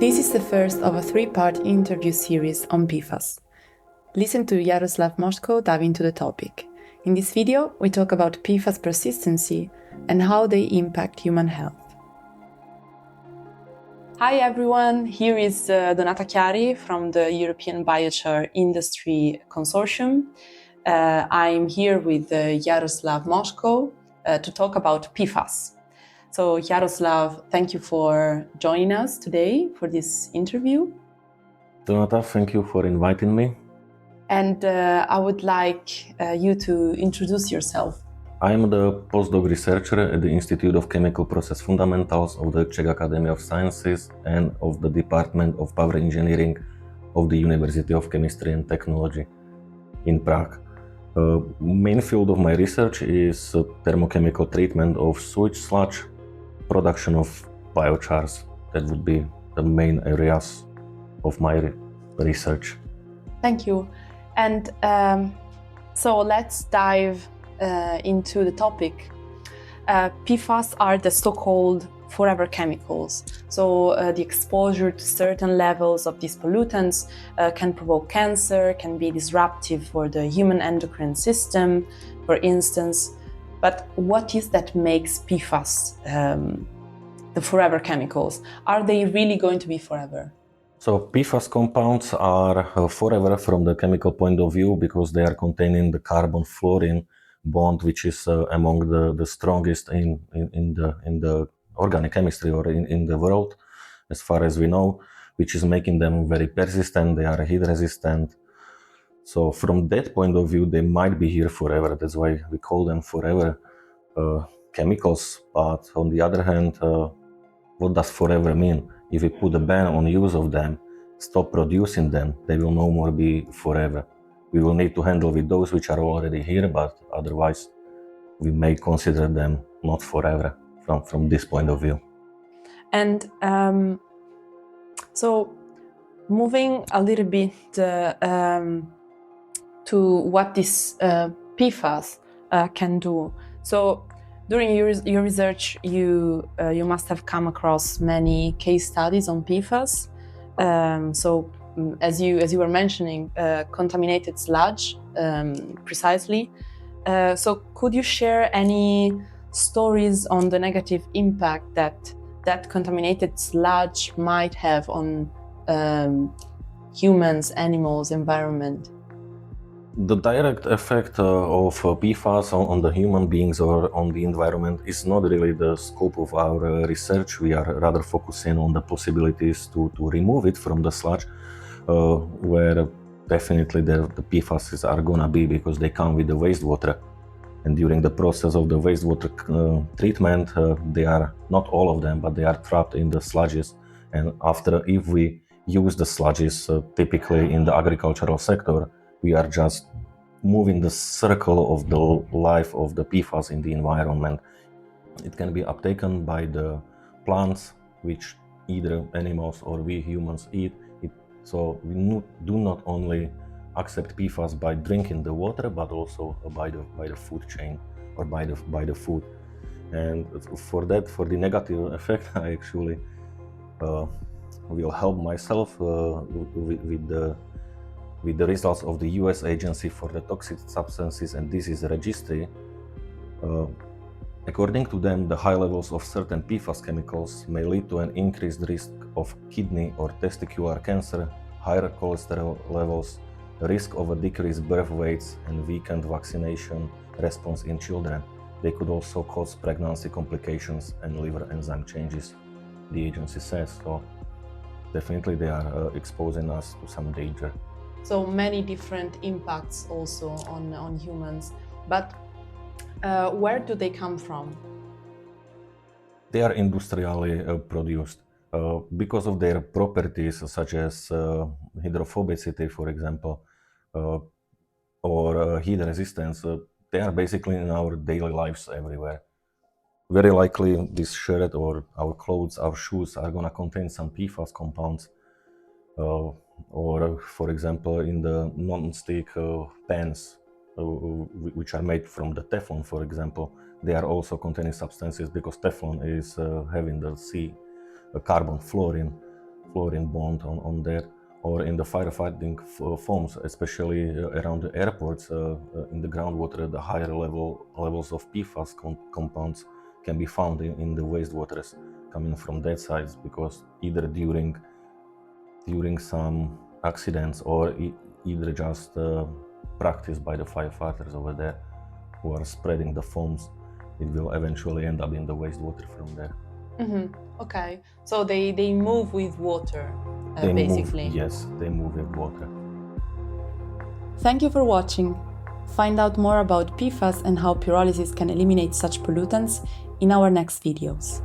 This is the first of a three-part interview series on PFAS. Listen to Jaroslav Moshko dive into the topic. In this video, we talk about PFAS persistency and how they impact human health. Hi everyone, here is Donata Chiari from the European Biochar Industry Consortium. I'm here with Jaroslav Moshko to talk about PFAS. So Jaroslav, thank you for joining us today for this interview. Donata, thank you for inviting me. And I would like you to introduce yourself. I am the postdoc researcher at the Institute of Chemical Process Fundamentals of the Czech Academy of Sciences and of the Department of Power Engineering of the University of Chemistry and Technology in Prague. Main field of my research is thermochemical treatment of sewage sludge, production of biochars. That would be the main areas of my research. Thank you. And so let's dive into the topic. PFAS are the so-called forever chemicals. So the exposure to certain levels of these pollutants can provoke cancer, can be disruptive for the human endocrine system, for instance. But what is that makes PFAS the forever chemicals? Are they really going to be forever? So PFAS compounds are forever from the chemical point of view because they are containing the carbon-fluorine bond, which is among the strongest in the organic chemistry or in the world, as far as we know, which is making them very persistent. They are heat resistant. So from that point of view, they might be here forever. That's why we call them forever chemicals. But on the other hand, what does forever mean? If we put a ban on use of them, stop producing them, they will no more be forever. We will need to handle with those which are already here, but otherwise we may consider them not forever from this point of view. And so moving a little bit to what this PFAS can do. So during your research, you must have come across many case studies on PFAS. As you were mentioning, contaminated sludge, precisely. So could you share any stories on the negative impact that contaminated sludge might have on humans, animals, environment? The direct effect of PFAS on the human beings or on the environment is not really the scope of our research. We are rather focusing on the possibilities to remove it from the sludge, where definitely the PFAS are gonna be because they come with the wastewater. And during the process of the wastewater treatment, they are, not all of them, but they are trapped in the sludges. And after, if we use the sludges, typically in the agricultural sector, we are just moving the circle of the life of the PFAS in the environment. It can be uptaken by the plants, which either animals or we humans eat. So we do not only accept PFAS by drinking the water, but also by the food chain or by the food. And for the negative effect, I actually will help myself with the results of the US Agency for the Toxic Substances and Disease Registry. According to them, the high levels of certain PFAS chemicals may lead to an increased risk of kidney or testicular cancer, higher cholesterol levels, risk of a decreased birth weights, and weakened vaccination response in children. They could also cause pregnancy complications and liver enzyme changes, the agency says. So definitely they are exposing us to some danger. So many different impacts also on humans. But where do they come from? They are industrially produced because of their properties such as hydrophobicity, for example, or heat resistance. They are basically in our daily lives everywhere. Very likely this shirt or our clothes, our shoes are going to contain some PFAS compounds. Or for example, in the non-stick pans, which are made from the Teflon, for example, they are also containing substances because Teflon is having the carbon-fluorine carbon-fluorine bond on there, or in the firefighting foams, especially around the airports, in the groundwater, the higher levels of PFAS compounds can be found in the wastewaters coming from that side, because either during some accidents or either just practice by the firefighters over there who are spreading the foams, it will eventually end up in the wastewater from there. Okay, so they move with water, They basically. they move with water. Thank you for watching. Find out more about PFAS and how pyrolysis can eliminate such pollutants in our next videos.